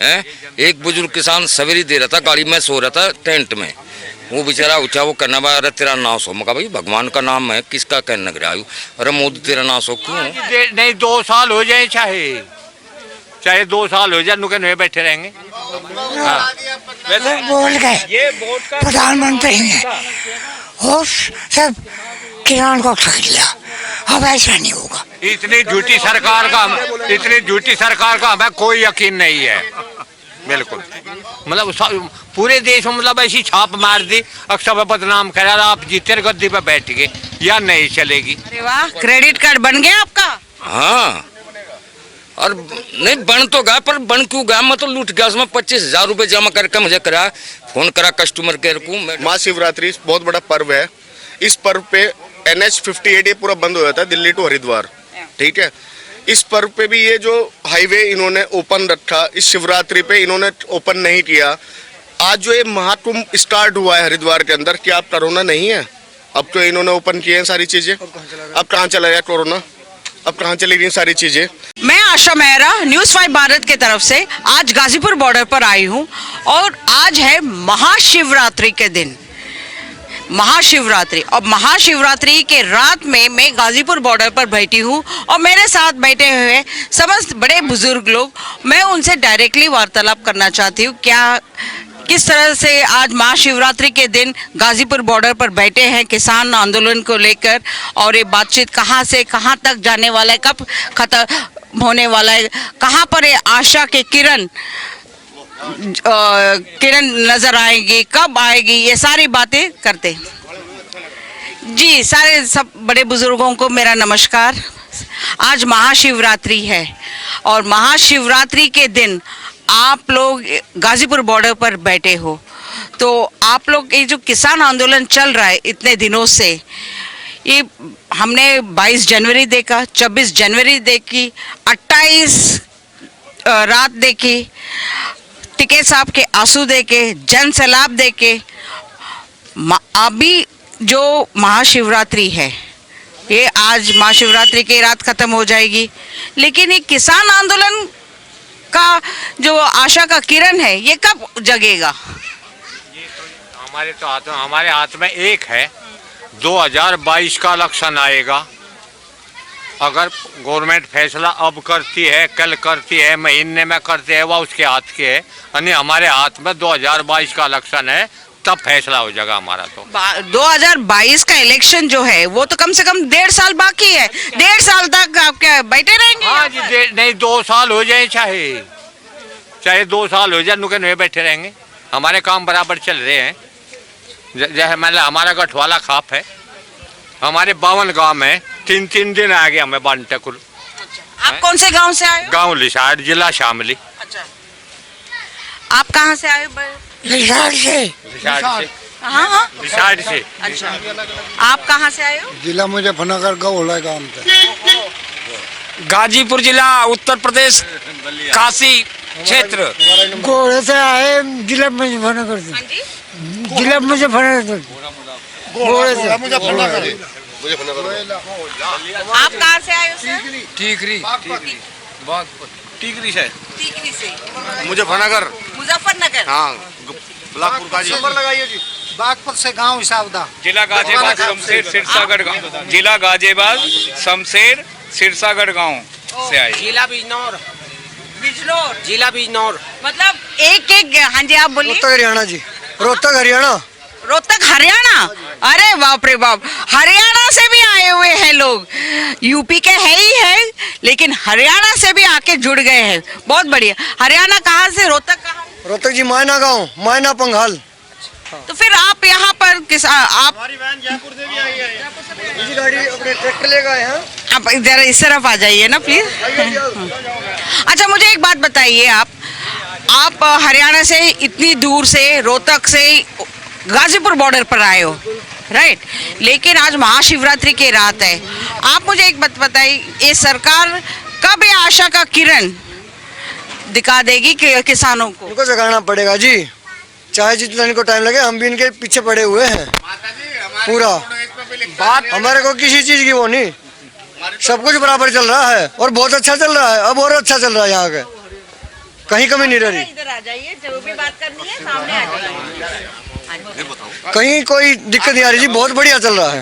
हैं। एक बुजुर्ग किसान सवेरे दे रहा था, गाड़ी में सो रहा था टेंट में, वो बेचारा ऊँचा वो करना अरे तेरा नाश हो। मैं कहा भाई भगवान का नाम है, किसका कहने लग रहा है? अरे मोदी तेरा नाश हो क्यों? नहीं 2 साल हो जाए, चाहे 2 साल हो जाए, नुके नुके बैठे रहेंगे। वैसे बोल गए ये वोट का प्रधानमंत्री ने और सब किसान को ठग लिया। अब ऐसा नहीं होगा। इतनी झूठी सरकार का हमें कोई यकीन नहीं है, बिल्कुल। मतलब पूरे देश में मतलब ऐसी छाप मार दी, अक्सर बदनाम करा, आप जीते गद्दी पे बैठ गए, या नहीं चलेगी। अरे वाह, क्रेडिट कार्ड बन गया आपका? हाँ, और नहीं बन तो गया, पर बन क्यों गया? मैं तो लूट गया उसमें। 25,000 रुपये जमा करके मुझे करा, फोन करा कस्टमर केयर को। महाशिवरात्रि बहुत बड़ा पर्व है। इस पर्व पे NH 58 ये पूरा बंद हो जाता है, दिल्ली टू हरिद्वार, ठीक है। इस पर्व पे भी ये जो हाईवे इन्होंने ओपन रखा, इस शिवरात्रि पे इन्होंने ओपन नहीं किया। आज जो ये महाकुंभ स्टार्ट हुआ है हरिद्वार के अंदर, क्या आप कोरोना नहीं है? अब तो इन्होंने ओपन किए हैं सारी चीजें, अब कहाँ चला गया कोरोना? अब कहाँ चली गई सारी चीजें? मैं आशा मेहरा, न्यूज़ 5 भारत के तरफ से आज गाजीपुर बॉर्डर पर आई हूँ और आज है महाशिवरात्रि के दिन, महाशिवरात्रि। और महाशिवरात्रि के रात में मैं गाजीपुर बॉर्डर पर बैठी हूँ और मेरे साथ बैठे हुए समस्त बड़े बुजुर्ग लोग, मैं उनसे डायरेक्टली वार्तालाप करना चाहती हूँ। क्या किस तरह से आज महाशिवरात्रि के दिन गाजीपुर बॉर्डर पर बैठे हैं किसान आंदोलन को लेकर, और ये बातचीत कहाँ से कहाँ तक जाने वाला है, कब खत्म होने वाला है, कहाँ पर ये आशा के किरण नजर आएगी, कब आएगी, ये सारी बातें करते जी। सारे सब बड़े बुजुर्गों को मेरा नमस्कार। आज महाशिवरात्रि है और महाशिवरात्रि के दिन आप लोग गाजीपुर बॉर्डर पर बैठे हो, तो आप लोग ये जो किसान आंदोलन चल रहा है इतने दिनों से, ये हमने 22 जनवरी देखा, 24 जनवरी देखी, 28 रात देखी, टिकैत साहब के आंसू देखे, जन सैलाब देखे। अभी जो महाशिवरात्रि है, ये आज महाशिवरात्रि की रात खत्म हो जाएगी, लेकिन ये किसान आंदोलन का जो आशा का किरण है ये कब जगेगा? ये तो हमारे हाथ में एक है, 2022 का इलेक्शन आएगा। अगर गवर्नमेंट फैसला अब करती है, कल करती है, महीने में करती है, वह उसके हाथ के है। यानी हमारे हाथ में 2022 का इलेक्शन है, तब फैसला हो जाएगा हमारा। तो 2022 का इलेक्शन जो है वो तो कम से कम 1.5 साल बाकी है। 1.5 साल तक आप क्या बैठे रहेंगे? हाँ जी, नहीं 2 साल हो जाए, चाहे 2 साल हो जाए, नुके नुके बैठे रहेंगे। हमारे काम बराबर चल रहे हैं। जैसे मतलब हमारा गठवाला खाप है, हमारे 52 गांव में 3 दिन आ गए हमें बांटने कुल। आप कौन से गांव से आए हो? गाँव लिसाड़, जिला शामली। अच्छा, आप कहाँ से आए हो? लिसाड़ से। हाँ, लिसाड़ से। अच्छा, आप कहाँ से आए हो? जिला मुजफ्फरनगर गौला गांव से। गाजीपुर जिला, उत्तर प्रदेश, काशी क्षेत्र। घोड़े से आए, जिला मुजफ्फरनगर से। जिला मुजफ्फरनगर, घोड़े से। आप कहाँ से आए हो सर? टीकरी से। टीकरी से। मुजफ्फरनगर। मुजफ्फरनगर। हाँ, ब्लाकपुर का जी। बागपत से गांव हिसाबदा। जिला गाजियाबाद, शमशेर, सिरसागढ़ गाँव। जिला गाजियाबाद, शमशेर, सिरसागढ़ गाँव से आए। जिला बिजनौर। जिला बिजनौर। मतलब एक हाँ जी, आप बोलिए। रोहतक हरियाणा जी। रोहतक हरियाणा। रोहतक हरियाणा। अरे बाप रे बाप, हरियाणा से भी आए हुए हैं लोग। यूपी के है ही है, लेकिन हरियाणा से भी आके जुड़ गए हैं। बहुत बढ़िया। हरियाणा कहाँ से? रोहतक कहाँ? रोहतक जी मायना गांव, मायना पंघाल। तो फिर आप यहाँ पर किस आप जयपुर से भी आई है। इसी गाड़ी अपने ट्रैक्टर ले गए हैं। आप जरा इस तरफ आ जाइए ना प्लीज। अच्छा, मुझे एक बात बताइए, आप हरियाणा से इतनी दूर से, रोहतक से गाजीपुर बॉर्डर पर आए हो, राइट? लेकिन आज महाशिवरात्रि की रात है। आप मुझे एक बात बताइए, ये सरकार कब ये आशा का किरण दिखा देगी कि किसानों को? इनको जगाना पड़ेगा जी, चाहे जितना इनको टाइम लगे। हम भी इनके पीछे पड़े हुए हैं पूरा। बात हमारे को किसी चीज की वो नहीं, सब कुछ बराबर चल रहा है और बहुत अच्छा चल रहा है। अब और अच्छा चल रहा है यहाँ के कहीं कमी नहीं रह रही। इधर आ जाइए, जो भी बात करनी है सामने आ जाइए। कहीं कोई दिक्कत नहीं आ रही जी, बहुत बढ़िया चल रहा है।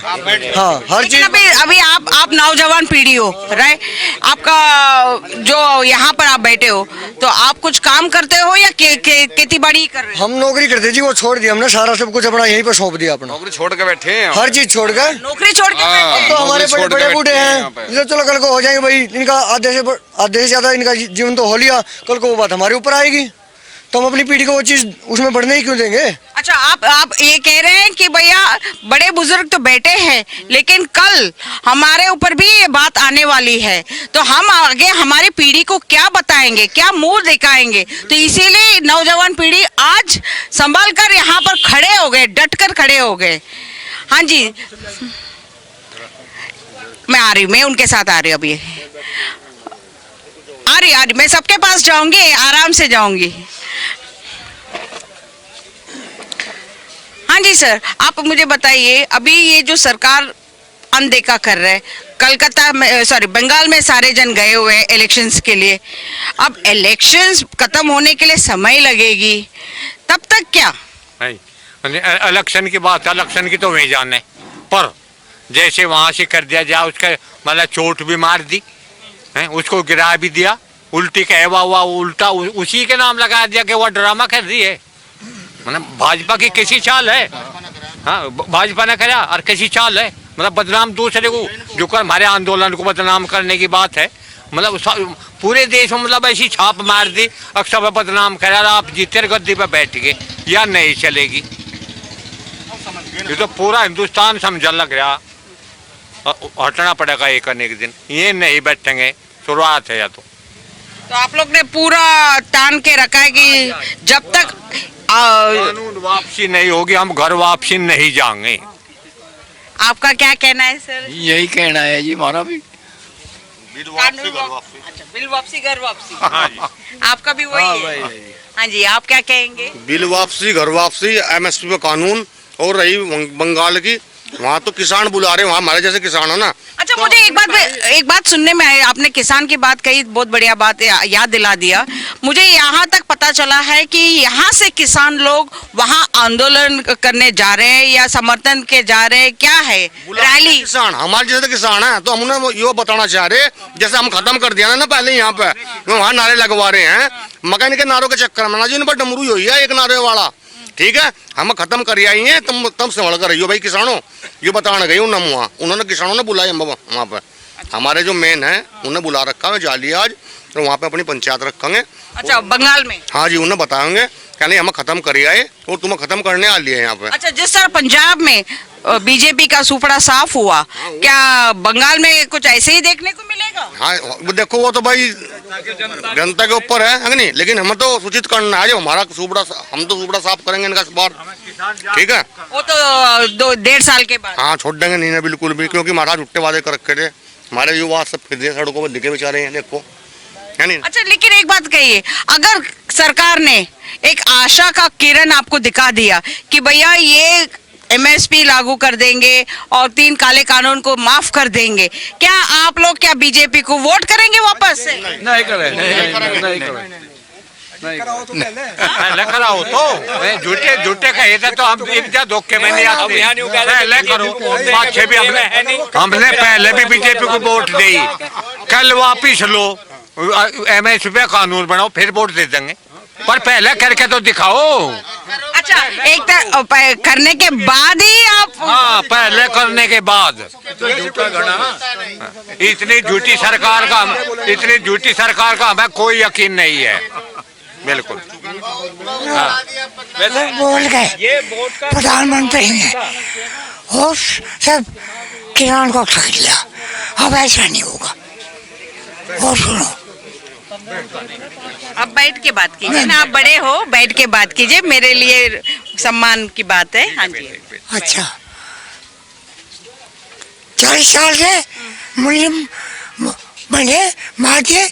हाँ, हर लेकिन चीज। अभी आप नौजवान पीढ़ी हो, राइट? आपका जो यहाँ पर आप बैठे हो, तो आप कुछ काम करते हो या खेती बाड़ी कर रहे हो? हम नौकरी करते जी, वो छोड़ दिया हमने, सारा सब कुछ अपना यहीं पर सौंप दिया अपना। नौकरी छोड़ के बैठे हैं, हर चीज छोड़ कर। नौकरी छोड़ के बैठे तो हो? हमारे नौकरी बड़े छोड़ के बड़े बूढ़े बैठे हैं हैं, यहाँ पे। इधर चलो कल को हो जाएंगे भाई, इनका आधे से ज्यादा इनका जीवन तो हो लिया, कल को वो बात हमारे ऊपर आएगी, तो हम अपनी पीढ़ी को वो चीज उसमें बढ़ने ही क्यों देंगे? अच्छा, आप ये कह रहे हैं कि भैया बड़े बुजुर्ग तो बैठे हैं, लेकिन कल हमारे ऊपर भी ये बात आने वाली है, तो हम आगे हमारी पीढ़ी को क्या बताएंगे, क्या मुंह दिखाएंगे? तो इसीलिए नौजवान पीढ़ी आज संभल कर यहाँ पर खड़े हो गए, डट कर खड़े हो गए। हाँ जी, मैं आ रही हूँ, मैं उनके साथ आ रही हूँ अभी। आ रही मैं सबके पास जाऊंगी, आराम से जाऊंगी। हाँ जी सर, आप मुझे बताइए, अभी ये जो सरकार अनदेखा कर रहे हैं, कलकत्ता में बंगाल में सारे जन गए हुए हैं इलेक्शंस के लिए, अब इलेक्शंस खत्म होने के लिए समय लगेगी, तब तक क्या? नहीं, इलेक्शन की बात, इलेक्शन की तो वही जाने, पर जैसे वहाँ से कर दिया जाए, उसका मतलब चोट भी मार दी है, उसको गिरा भी दिया, उल्टी कहवा हुआ उल्टा उसी के नाम लगा दिया कि वह ड्रामा कर रही है। मतलब भाजपा की कैसी चाल है? हाँ, भाजपा ने करा और कैसी चाल है, मतलब बदनाम दूसरे को, जो कर हमारे आंदोलन को बदनाम करने की बात है, मतलब पूरे देश में मतलब ऐसी छाप मार दी, अक्सर बदनाम करा, आप जीते गद्दी पर बैठ गए, या नहीं चलेगी? ये तो पूरा हिंदुस्तान समझ लग रहा, हटना पड़ेगा एक करने के दिन, ये नहीं बैठेंगे, शुरुआत है या तो आप लोग ने पूरा तान के रखा है कि जब तक कानून वापसी नहीं होगी, हम घर वापसी नहीं जाएंगे। आपका क्या कहना है सर? यही कहना है जी हमारा भी। अच्छा, बिल वापसी घर वापसी, हाँ जी। आपका भी वही है? हाँ जी, आप क्या कहेंगे? बिल वापसी, घर वापसी, एमएसपी पे कानून, और रही बंगाल की, वहाँ तो किसान बुला रहे, वहाँ हमारे जैसे किसान है ना। अच्छा, मुझे एक बात सुनने में आई, आपने किसान की बात कही, बहुत बढ़िया बात याद दिला दिया मुझे। यहाँ तक पता चला है कि यहाँ से किसान लोग वहाँ आंदोलन करने जा रहे हैं या समर्थन के जा रहे हैं, क्या है रैली? किसान हमारे जैसे किसान है, तो हम उन्हें ये बताना चाह रहे, जैसे हम खत्म कर दिया ना पहले यहाँ पे, वहाँ नारे लगवा रहे हैं, मकान के नारों के चक्कर में ना जी, इन पर डमरू हुई है एक नारे वाला, ठीक है, हम खत्म कर आई हैं, तुम संभल कर रही हो भाई किसानों, ये बताने गई उन्होंने किसानों ने बुलाया वहाँ पे, हमारे जो मेन है उन्हें बुला रखा है जाली आज, तो वहाँ पे अपनी पंचायत रखेंगे। अच्छा, बंगाल में? हाँ जी, उन्हें बताएंगे, कहने हम खत्म कर आए और तुम्हें खत्म करने आ लिए यहाँ पे। अच्छा, जिस तरह पंजाब में बीजेपी का सुपड़ा साफ हुआ, क्या बंगाल में कुछ ऐसे ही देखने को मिलेगा? हाँ देखो, वो तो भाई जनता के ऊपर है नहीं, लेकिन हमें तो सूचित करना है, जो हमारा सुपड़ा, हम तो सुपड़ा साफ करेंगे इनका इस बार, ठीक है? वो तो 1.5 साल के बाद। हाँ, छोड़ देंगे नहीं ना बिल्कुल भी, क्योंकि महाराज झुट्टे वादे कर रखे थे, हमारे युवा सब फिर दिए सड़कों पर दिखे बेचारे हैं, देखो है नहीं। अच्छा, लेकिन एक बात कहिए, अगर सरकार ने एक आशा का किरण आपको दिखा दिया कि भैया ये एमएसपी लागू कर देंगे और 3 काले कानून को माफ कर देंगे, क्या आप लोग क्या बीजेपी को वोट करेंगे वापस से? नहीं करें। पहले कराओ तो, झूठे झूठे कहे थे तो हम इतना धोखे में नहीं आते, पहले करो, पाछे भी हमने पहले भी बीजेपी को वोट दी, कल वापिस लो, एमएसपी पे कानून बनाओ, फिर वोट दे देंगे, पर पहले करके तो दिखाओ। अच्छा, एक करने के बाद ही आप? हाँ, पहले करने के बाद। इतनी झूठी सरकार का हमें कोई यकीन नहीं है, बिल्कुल। वैसे बोल गए प्रधानमंत्री ने और सब किसान को ठग लिया, अब ऐसा नहीं होगा। और सुनो, अब बैठ के बात कीजिए ना, आप बड़े हो, बैठ के बात कीजिए, मेरे लिए सम्मान की बात है। हाँ जी। अच्छा, 40 साल से मुझे बने मारे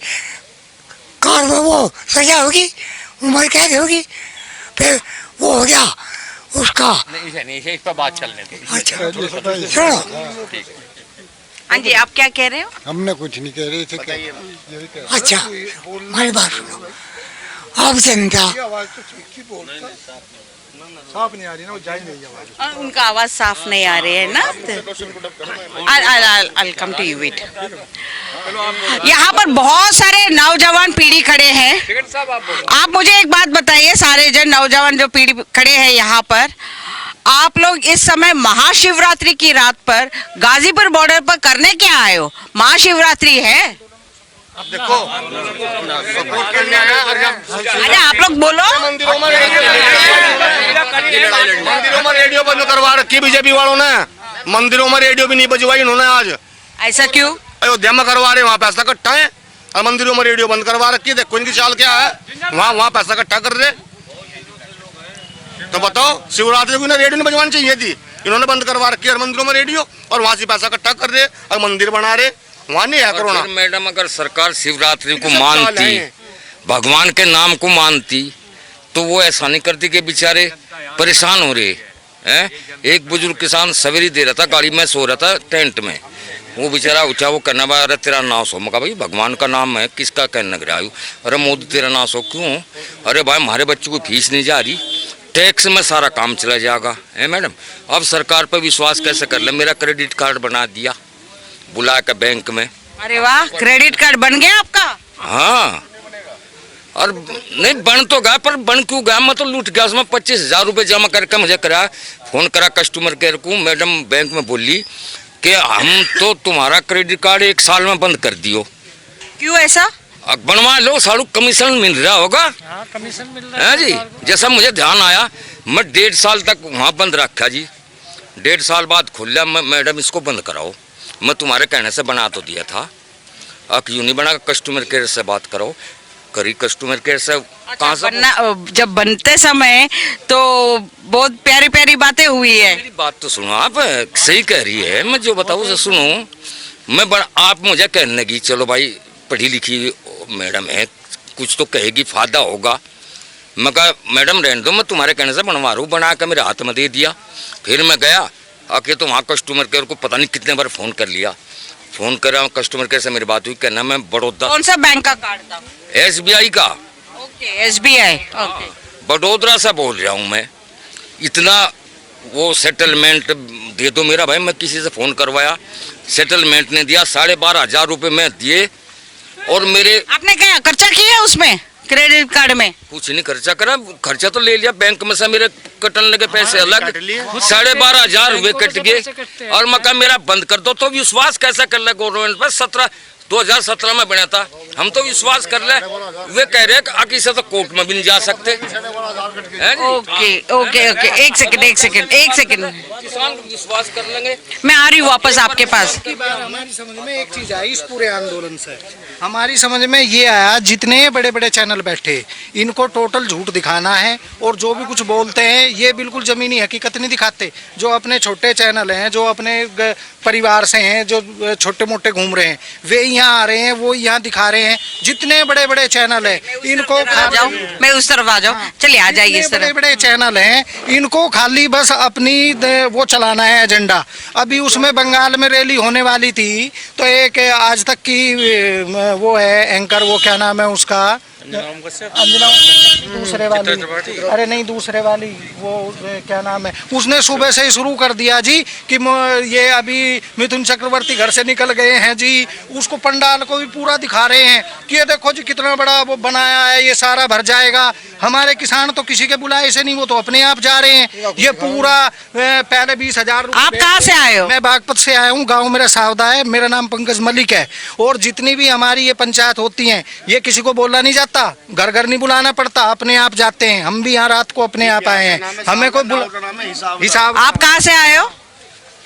कार में वो सजा होगी, उम्र कैद होगी, फिर वो हो गया उसका। नहीं, इस पर बात चलने दो। अच्छा सुनो, हाँ जी, आप क्या कह रहे हो? हमने कुछ नहीं कह रहे थे। अच्छा हमारी बात सुनो, अब जनता उनका आवाज साफ नहीं आ रही है ना। I'll come to you, wait. यहाँ पर बहुत सारे नौजवान पीढ़ी खड़े हैं। आप मुझे एक बात बताइए, सारे जन नौजवान जो पीढ़ी खड़े हैं यहाँ पर, आप लोग इस समय महाशिवरात्रि की रात पर गाजीपुर बॉर्डर पर करने क्या आए हो? महाशिवरात्रि है, देखो सपोर्ट करने आया। अरे आप लोग बोलो। मंदिरों में रेडियो बंद करवा रखी बीजेपी वालों ने। मंदिरों में रेडियो भी नहीं बजवाई इन्होंने आज। ऐसा क्यों? अयोध्या में करवा रहे, वहाँ पैसा इकट्ठा है, और मंदिरों में रेडियो बंद करवा रखी है। देखो इनकी चाल क्या है, वहाँ पैसा इकट्ठा कर रहे। तो बताओ, शिवरात्रि को ना रेडियो नहीं बजवानी चाहिए थी, इन्होंने बंद करवा रखी है मंदिरों में रेडियो, और वहाँ से पैसा इकट्ठा कर रहे और मंदिर बना रहे। वहाँ नहीं है कोरोना। मैडम अगर सरकार शिवरात्रि को मानती, भगवान के नाम को मानती, तो वो ऐसा नहीं करती कि बेचारे परेशान हो रहे हैं। एक बुजुर्ग किसान सवेरे दे रहा था, गाड़ी में सो रहा था टेंट में, वो बेचारा ऊँचा वो करना भाई, अरे तेरा नाश हो। मका भाई भगवान का नाम है, किसका कहने लग रहा है? अरे मोदी तेरा नाश हो क्यों? अरे भाई हमारे बच्चों को फीस नहीं जा रही, टैक्स में सारा काम चला जाएगा है मैडम। अब सरकार पर विश्वास कैसे कर ले? मेरा क्रेडिट कार्ड बना दिया बुला के बैंक में। अरे वाह, क्रेडिट कार्ड बन गया आपका? हाँ, और नहीं बन तो गया, पर बन क्यों गया? मैं तो लूट गया उसमें। 25,000 रुपये जमा करके मुझे करा, फोन करा कस्टमर केयर को, मैडम बैंक में बोली कि हम तो तुम्हारा क्रेडिट कार्ड 1 साल में बंद कर दियो। क्यों ऐसा? अब बनवा लो, सारू कमीशन मिल रहा होगा। हाँ, कमीशन मिल रहा है जी। जैसा मुझे ध्यान आया, मैं 1.5 साल तक वहाँ बंद रखा जी। 1.5 साल बाद खुला, मैं मैडम इसको बंद कराओ, मैं तुम्हारे कहने से बना तो दिया था, अब क्यों नहीं बना? कस्टमर केयर से बात करो। करी कस्टमर केयर से। कहाँ से जब बनते समय तो बहुत प्यारी प्यारी बातें हुई है। मेरी बात तो सुनो, आप सही कह रही है, मैं जो बताऊँ उसे सुनो। आप मुझे कहने लगी चलो भाई पढ़ी लिखी मैडम है, कुछ तो कहेगी, फायदा होगा। मैं कहा मैडम रहने दो, मैं तुम्हारे कहने से बनवा रहा हूँ। बना के मेरे हाथ में दे दिया। फिर मैं गया आके तो वहाँ कस्टमर केयर को पता नहीं कितने बार फ़ोन कर लिया। फ़ोन कर रहा हूँ कस्टमर केयर से, मेरी बात हुई, कहना मैं बड़ौदा। कौन सा बैंक का कार्ड था? SBI का। Okay, SBI। ओके, बड़ौदा से बोल रहा हूँ मैं। इतना वो सेटलमेंट दे दो मेरा भाई। मैं किसी से फ़ोन करवाया, सेटलमेंट ने दिया, 12,500 रुपये मैं दिए। और मेरे आपने क्या खर्चा किया उसमें क्रेडिट कार्ड में? कुछ नहीं खर्चा करा, खर्चा तो ले लिया बैंक में से, मेरे कटन लगे पैसे अलग। 12,500 रुपये कट गए। और मैं कहा मेरा बंद कर दो। तो विश्वास कैसे कर ले गवर्नमेंट पर? 2017 में बना था, हम तो विश्वास कर ले। वे कह रहे आगे से तो कोर्ट में भी नहीं जा सकते। ओके ओके ओके, एक सेकंड। किसान विश्वास कर लेंगे। मैं आ रही हूँ वापस आपके पास। हमारी समझ में एक चीज आई इस पूरे आंदोलन से, हमारी समझ में ये आया, जितने बड़े बड़े चैनल बैठे, इनको टोटल झूठ दिखाना है, और जो भी कुछ बोलते हैं ये बिल्कुल जमीनी हकीकत नहीं दिखाते। जो अपने छोटे चैनल हैं, जो अपने परिवार से हैं, जो छोटे मोटे घूम रहे हैं, वे यहाँ आ रहे हैं, वो यहाँ दिखा रहे हैं। जितने बड़े बड़े चैनल हैं इनको जाऊँ, मैं उस तरफ आ जाऊँ। चलिए आ जाइए इस तरफ। बड़े बड़े चैनल हैं, इनको खाली बस अपनी वो चलाना है एजेंडा। अभी उसमें बंगाल में रैली होने वाली थी, तो एक आज तक की वो है एंकर, वो क्या नाम है उसका, अंजना, दूसरे वाली, अरे नहीं दूसरे वाली, वो क्या नाम है, उसने सुबह से ही शुरू कर दिया जी कि ये अभी मिथुन चक्रवर्ती घर से निकल गए हैं जी। उसको पंडाल को भी पूरा दिखा रहे हैं कि ये देखो जी कितना बड़ा वो बनाया है, ये सारा भर जाएगा। हमारे किसान तो किसी के बुलाए से नहीं, वो तो अपने आप जा रहे हैं। ये पूरा पहले 20,000 रुपये। आप कहाँ से आए हो? मैं बागपत से आया हूँ, गाँव मेरा सावदा है, मेरा नाम पंकज मलिक है। और जितनी भी हमारी ये पंचायत होती हैं, ये किसी को बोलना नहीं जाता, घर घर नहीं बुलाना पड़ता, अपने आप जाते हैं। हम भी यहाँ रात को अपने आप आए हैं, हमें कोई हिसाब। आप कहाँ से आए हो?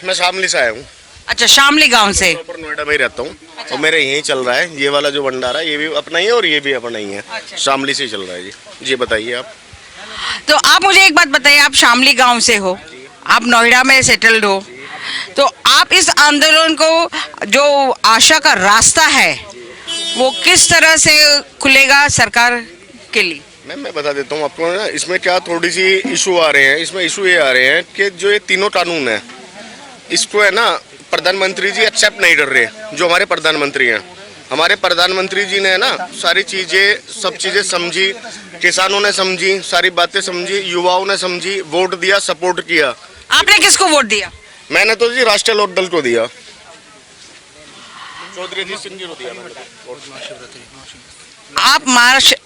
मैं शामली से आया हूँ। अच्छा, शामली गांव से। नोएडा में ही रहता हूँ। और मेरे यहीं चल रहा है ये वाला जो भंडारा, ये भी अपना ही है और ये भी अपना ही है। शामली से चल रहा है जी। जी बताइए आप। तो आप मुझे एक बात बताइए, आप शामली गांव से हो, आप नोएडा में सेटल्ड हो, तो आप इस आंदोलन को, जो आशा का रास्ता है, वो किस तरह से खुलेगा सरकार के लिए? मैं बता देता हूँ आपको ना, इसमें क्या थोड़ी सी इशू आ रहे हैं। इसमें इशू ये आ रहे हैं कि जो ये तीनों कानून है, इसको है ना प्रधानमंत्री जी एक्सेप्ट नहीं कर रहे, जो हमारे प्रधानमंत्री हैं। हमारे प्रधानमंत्री जी ने ना सारी चीजें सब चीजें समझी, किसानों ने समझी, सारी बातें समझी, युवाओं ने समझी, वोट दिया, सपोर्ट किया। आपने किसको वोट दिया? मैंने तो जी राष्ट्रीय लोक दल को दिया, चौधरी अजीत सिंह जी को दिया मैंने वोट। आप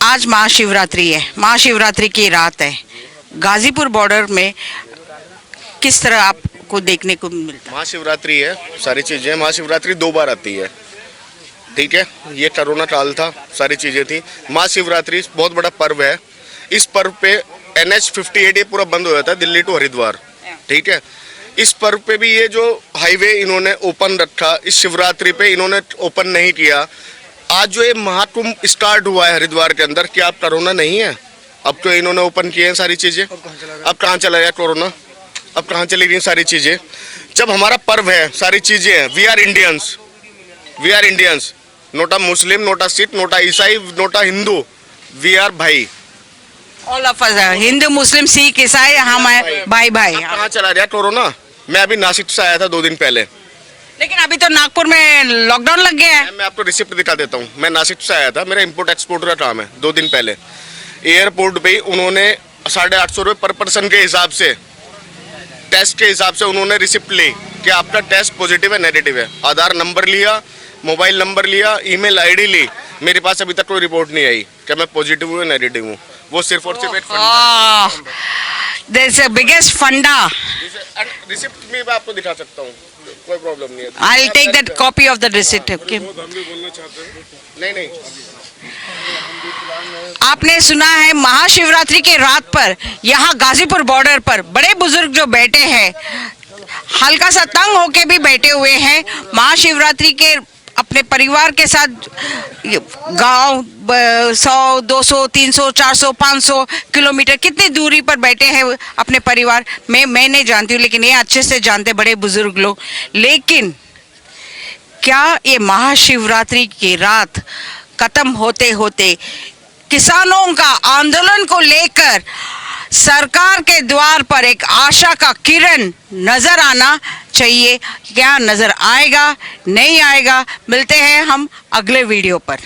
आज महाशिवरात्रि है, महाशिवरात्रि की रात है, गाजीपुर बॉर्डर में किस तरह आपको देखने को मिलता है? महाशिवरात्रि है, सारी चीजें, महाशिवरात्रि 2 बार आती है, ठीक है। ये कोरोना काल था, सारी चीजें थी। महाशिवरात्रि बहुत बड़ा पर्व है। इस पर्व पे NH 58 ये पूरा बंद हो जाता है, दिल्ली टू हरिद्वार, ठीक है। इस पर्व पे भी ये जो हाईवे इन्होंने ओपन रखा, इस शिवरात्रि पे इन्होंने ओपन नहीं किया। आज जो ये महाकुंभ स्टार्ट हुआ है हरिद्वार के अंदर, क्या अब कोरोना नहीं है? अब तो इन्होंने ओपन किए हैं सारी चीजें, अब कहाँ चला गया कोरोना? अब कहाँ चली गई सारी चीजें? जब हमारा पर्व है, सारी चीजें हैं, we are Indians, not a Muslim, not a Sikh, not a Isai, not a Hindu, we are bhai. All of us, Hindu Muslim Sikh Isai, हम भाई भाई। कहाँ चला गया कोरोना? मैं अभी नासिक से आया था 2 दिन पहले। लेकिन अभी तो नागपुर में लॉकडाउन लग गया है। मैं आपको रिसिप्ट दिखा देता हूँ। मैं नासिक से आया था, मेरा इंपोर्ट एक्सपोर्ट का काम है। 2 दिन पहले एयरपोर्ट पे उन्होंने 850 रुपये पर पर्सन के हिसाब से, टेस्ट के हिसाब से उन्होंने रिसिप्ट ली कि आपका टेस्ट पॉजिटिव है नेगेटिव है। आधार नंबर लिया, मोबाइल नंबर लिया, ईमेल आईडी ली। मेरे पास अभी तक कोई रिपोर्ट नहीं आई कि मैं पॉजिटिव हूँ नेगेटिव हूँ। वो सिर्फ और सिर्फ एक फंडा है। There's a biggest funda. Receipt भी मैं आपको दिखा सकता हूँ, कोई प्रॉब्लम नहीं है। I'll take that copy of the receipt. Okay. नहीं आपने सुना है महाशिवरात्रि के रात पर यहाँ गाजीपुर बॉर्डर पर बड़े बुजुर्ग जो बैठे हैं, हल्का सा तंग होके भी बैठे हुए हैं। महाशिवरात्रि के अपने परिवार के साथ गांव 100, 200, 300, 400, 500 किलोमीटर कितनी दूरी पर बैठे हैं अपने परिवार। मैं नहीं जानती हूँ, लेकिन ये अच्छे से जानते बड़े बुजुर्ग लोग। लेकिन क्या ये महाशिवरात्रि की रात खत्म होते होते किसानों का आंदोलन को लेकर सरकार के द्वार पर एक आशा का किरण नजर आना चाहिए? क्या नजर आएगा, नहीं आएगा? मिलते हैं हम अगले वीडियो पर।